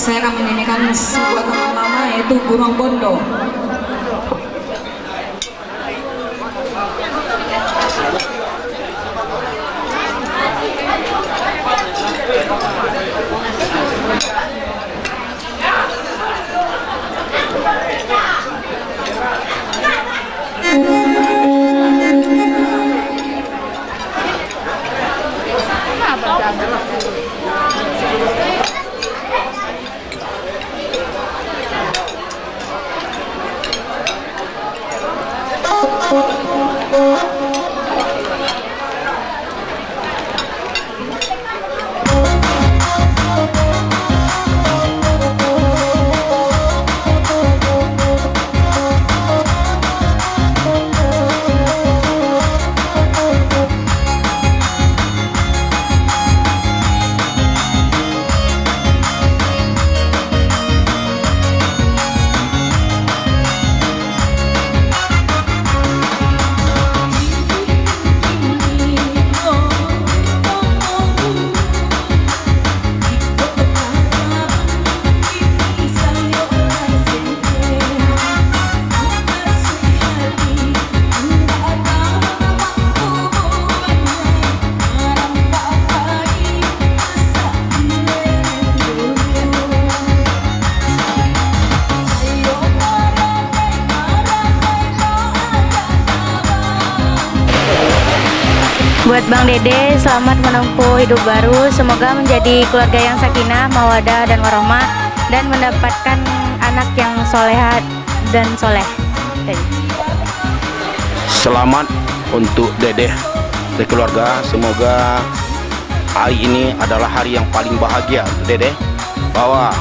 Saya akan menyanyikan sebuah tembang lama yaitu Burung Bondo. Buat Bang Dede, selamat menempuh hidup baru. Semoga menjadi keluarga yang sakinah, mawadah, dan warahmah, dan mendapatkan anak yang solehat dan soleh. Selamat untuk Dede dan keluarga. Semoga hari ini adalah hari yang paling bahagia Dede, bahwa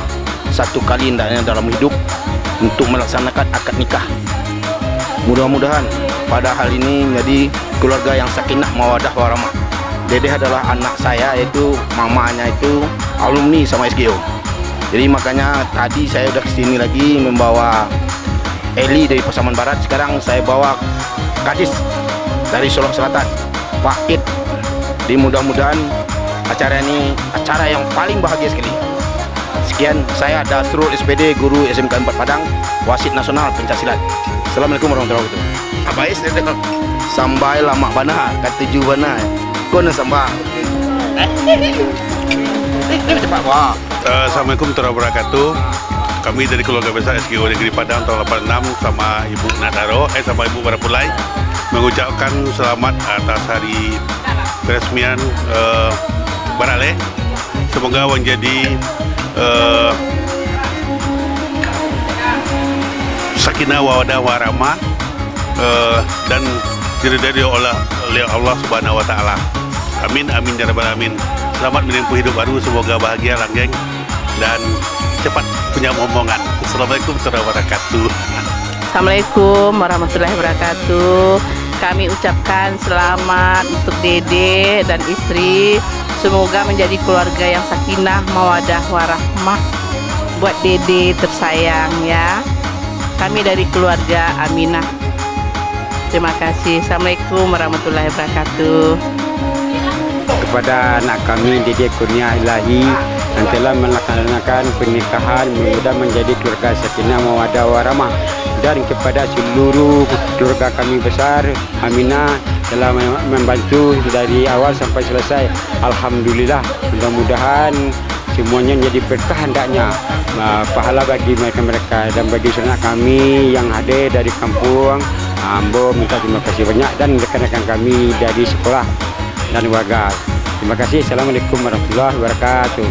satu kali hendaknya dalam hidup untuk melaksanakan akad nikah. Mudah-mudahan pada hal ini menjadi keluarga yang sakinah, mawadah, warahmah. Dede adalah anak saya, yaitu mamanya itu alumni sama SGO. Jadi makanya tadi saya udah kesini lagi membawa Eli dari Pasaman Barat. Sekarang saya bawa Kadis dari Solok Selatan, Pak Id. Jadi mudah-mudahan acara ini acara yang paling bahagia sekali. Sekian, saya Dasrul SPD, guru SMK 4 Padang, wasit nasional pencaksilat. Assalamualaikum warahmatullahi wabarakatuh. Abais sampai lama bana, katuju bana. Kona samba. Cepat wah. Assalamualaikum warahmatullahi wabarakatuh. Kami dari keluarga besar SGO Negeri Padang tahun 86 sama Ibu Nadaro, sama Ibu Barapulai mengucapkan selamat atas hari peresmian Barale. Semoga menjadi sakinah, wawadah, warahmah, dan diridhai oleh Allah Subhanahu wa taala. Amin amin ya rabbal alamin. Selamat menempuh hidup baru, semoga bahagia, langgeng, dan cepat punya omongan. Assalamualaikum warahmatullahi wabarakatuh. Assalamualaikum warahmatullahi wabarakatuh. Kami ucapkan selamat untuk Dede dan istri. Semoga menjadi keluarga yang sakinah, mawadah, warahmah. Buat Dede tersayang ya. Kami dari keluarga Aminah. Terima kasih. Assalamualaikum warahmatullahi wabarakatuh. Kepada anak kami Dede Kurnia Ilahi yang telah melaksanakan pernikahan, mudah menjadi keluarga sakinah, mawaddah, warahmah. Dan kepada seluruh keluarga kami besar Aminah telah membantu dari awal sampai selesai. Alhamdulillah, mudah-mudahan semuanya menjadi berkah hendaknya, pahala bagi mereka dan bagi saudara kami yang hadir dari kampung Ambo, minta terima kasih banyak, dan rekan-rekan kami dari sekolah dan warga. Terima kasih. Assalamualaikum warahmatullahi wabarakatuh.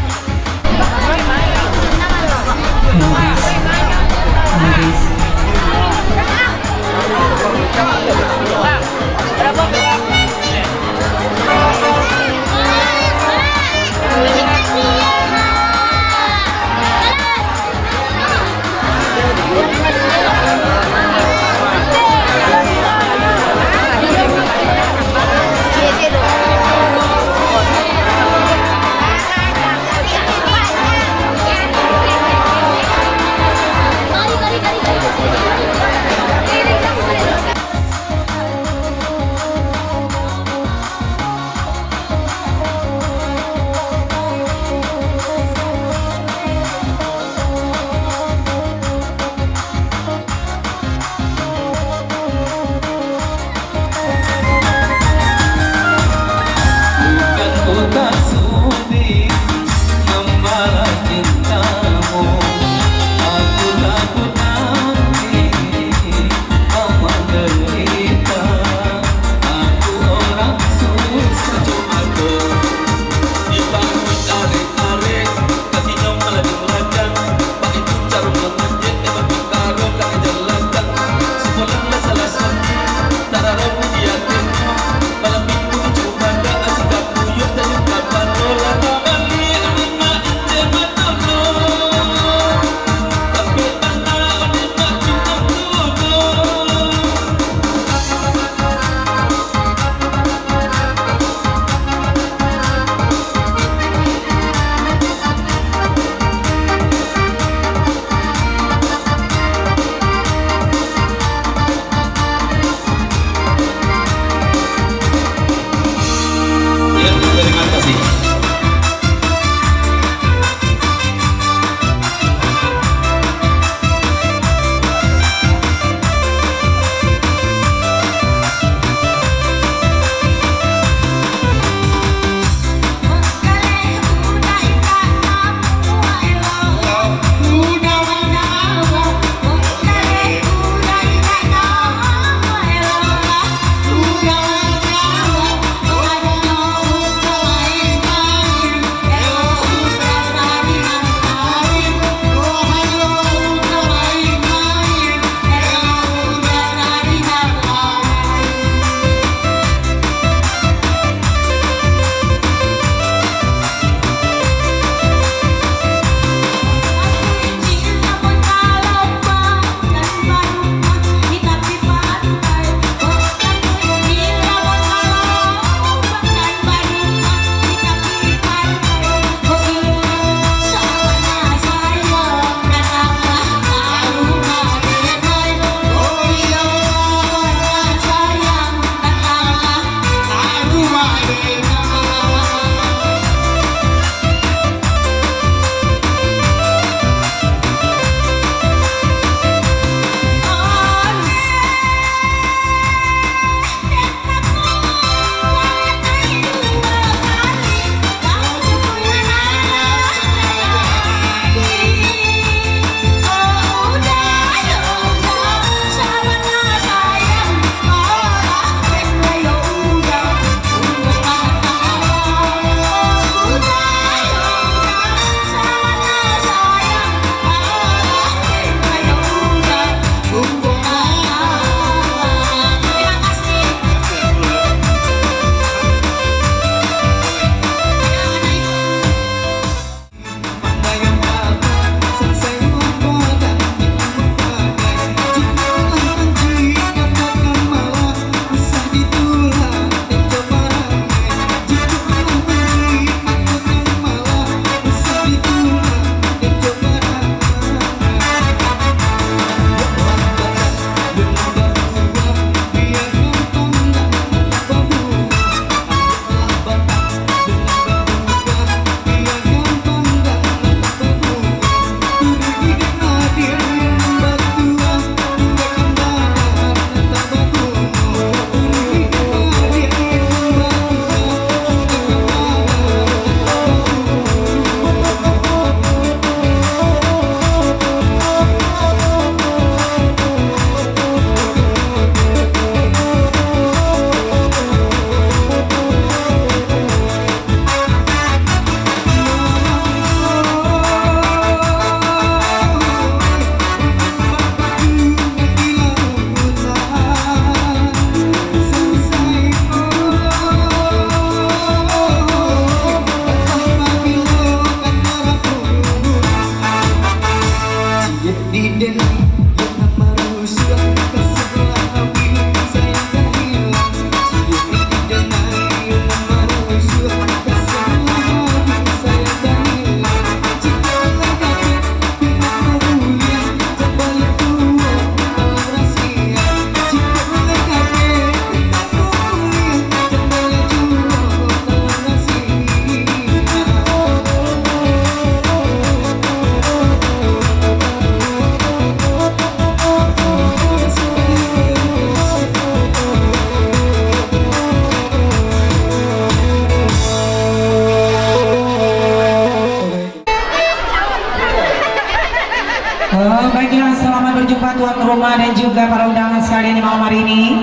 rumah dan juga para undangan sekalian di malam hari ini.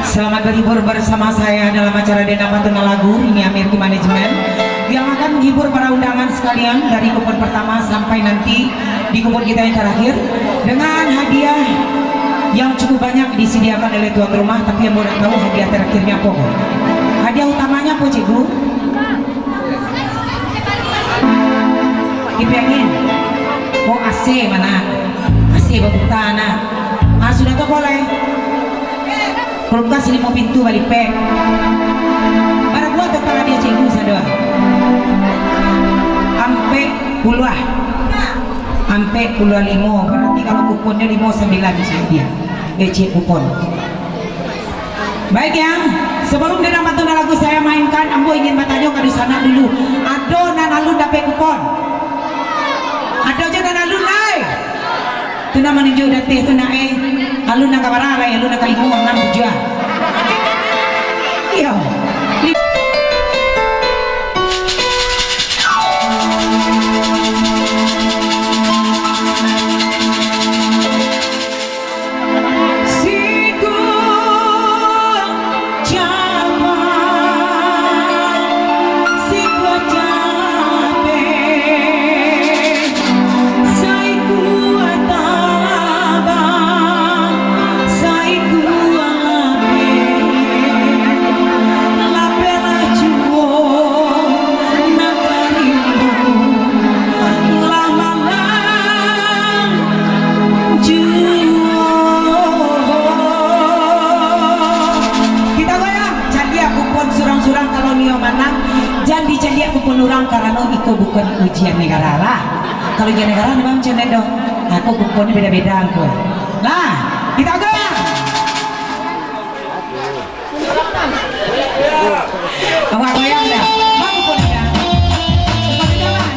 Selamat berhibur bersama saya dalam acara Dena Pantuna Lagu. Ini Amirki Manajemen yang akan menghibur para undangan sekalian dari kupon pertama sampai nanti di kupon kita yang terakhir dengan hadiah yang cukup banyak disediakan oleh tuan rumah. Tapi yang mau tahu hadiah terakhirnya apa? Hadiah utamanya apa, Cikgu? Dipengin mau AC mana? AC berbuka anak. Sudah tuh boleh. Kulkas 5 pintu balik pek. Para buat total dia Cikgu sadar. Ampe puluh. Ampe puluh 5. Berarti kalau kuponnya 59 di sini dia. DC kupon. Baik ya. Sebelum Dena Pantuna Lagu saya mainkan, ambo ingin bertanya ke di sana dulu. Ado nanalu dapat kupon. Ado aja nanalu naik. Tuna menuju datih tuna alun nak kabar alai alun nak kalimu 6 tujuan. Iya. Bukan ujian negara lah. Kalau ujian negara memang macam itu. Aku kuponnya beda-beda aku. Lah, kita goyang. Awak goyang dah. Mau kuponnya dah. Kuponnya jalan.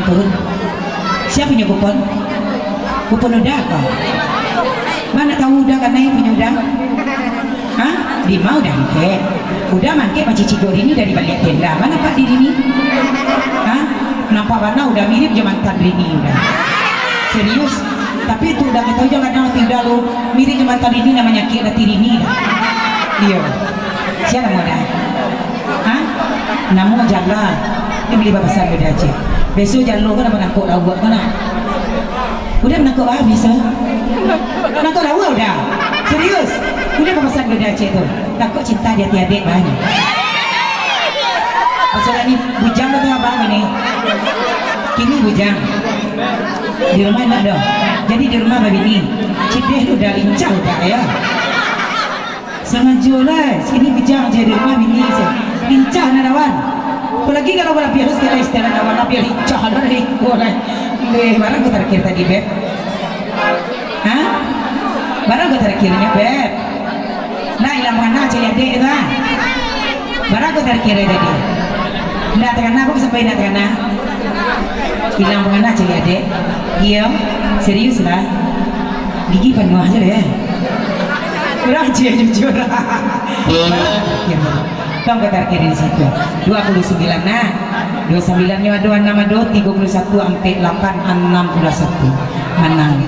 Turun. Siapa punya kupon? Kupon udah kau? Mana tahu udah karena punya udah? Hah? Di mau dah ke? Udah mangke macam Cigor ini dari balik tenda. Mana Pak diri ini? Hah? Nampak mana udah mirip zaman Tadrini udah. Serius? Tapi itu udah kita jangan nanti udah lo mirip zaman Tadrini namanya Ki ada Tirini dah. Iya. Siapa mau dah? Hah? Namo jalan. Ini beli bapasan beda aja. Besok jangan lupa nak menangkuk lawa mana? Udah menangkuk habis ah? Menangkuk lawa udah? Serius? Udah pemesan beda aja tu. Takut cinta dia tiada banyak. Pasal ni bujang tu apa ini? Kini bujang. Di rumah nak dah. Jadi di rumah babi ni. Cideh tu dah lincah dah ya. Sangat jualan. Sini bujang je di rumah bini se. Lincah nak lawan. Apalagi kalau bola biar istilah warna biar lincah dari bola. Barang aku terakhir tadi beb. Hah? Barang aku terakhirnya beb. Nah ilang mana cili adik itu ah? Barang aku terakhir tadi. Nak tekan aku sampai nak tekan. Ilang mana cili adik? Iya, serius lah. Gigi penuh aja deh. Rajin jujur. Tong ke tarkir di situ. 29 nah. 29 nya doan nama do 31 sampai 8 61. Menang.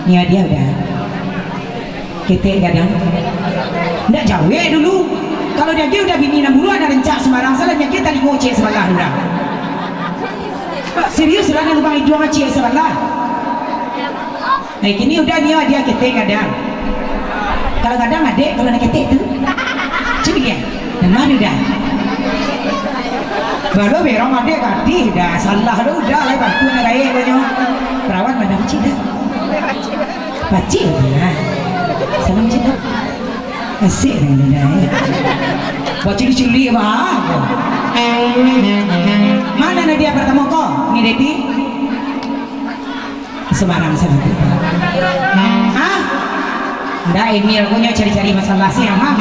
Nia dia udah. Kita kadang. Ndak jauh dulu. Kalau dia udah bini 6 bulan ada rencak sembarang salahnya kita di ngoceh sebelah udah. Serius lah lubang itu ngoceh sebelah. Nah kini udah dia kita kadang. Kalau kadang adek kalau nak ketik tu cuci dia dan mana dah baru berong adek ganti dah salah dah udah lah bantu nak gaya banyak perawat mana cuci dah baci lah salam cuci dah asyik dah baci dicuri bah mana nak dia pertama kau ni Dedi Semarang sana ah nggak Emil punya cari-cari masalah sih yang mau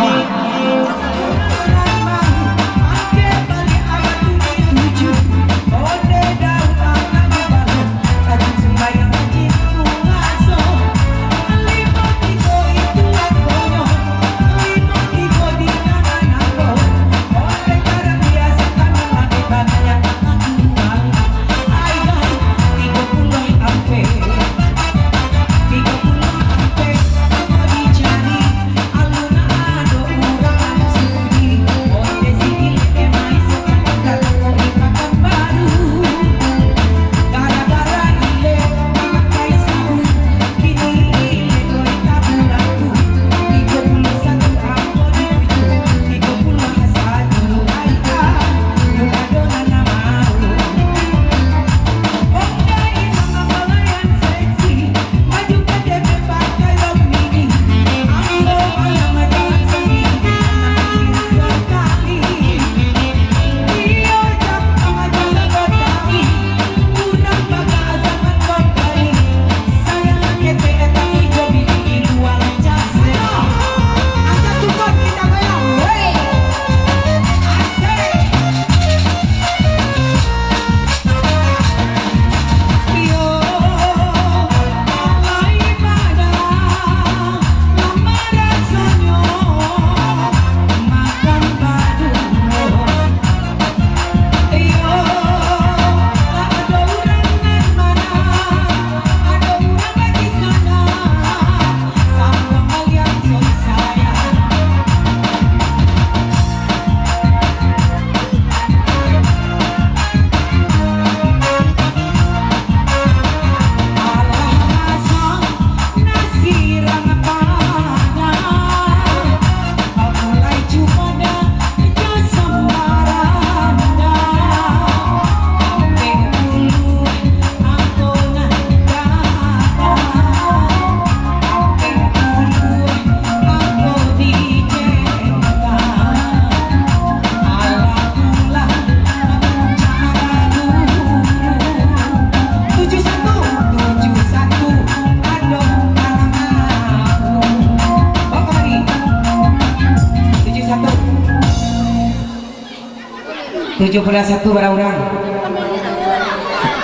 tujuh belas satu berapa orang?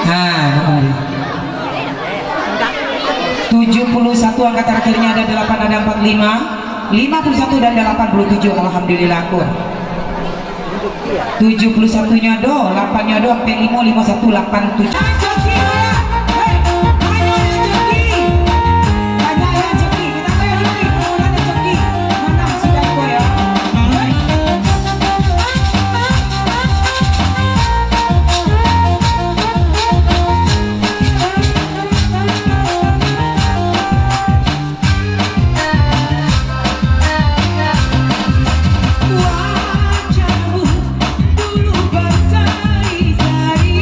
Nah, 71 angka terakhirnya ada 8 ada 45 51 dan 87 alhamdulillah akur 71 nya do 8 nya do sampai 5 51 87 Wajahmu dulu bersari-sari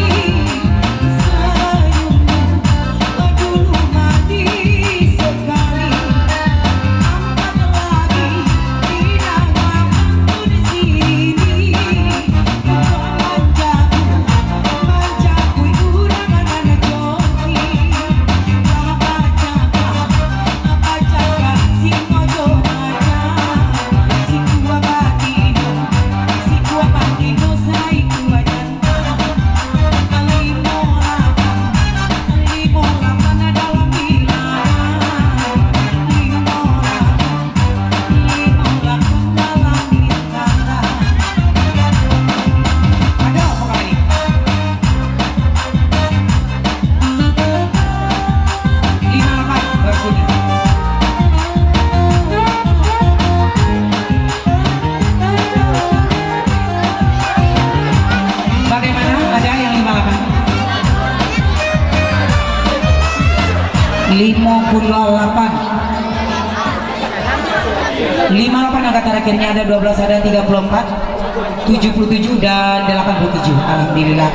angka terakhirnya ada 12, ada 34, 77 dan 87. Alhamdulillah.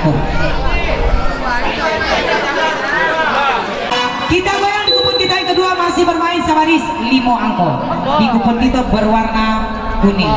Kita goyang di kupon kita yang kedua, masih bermain sabaris 5 angko. Di kupon kita berwarna kuning.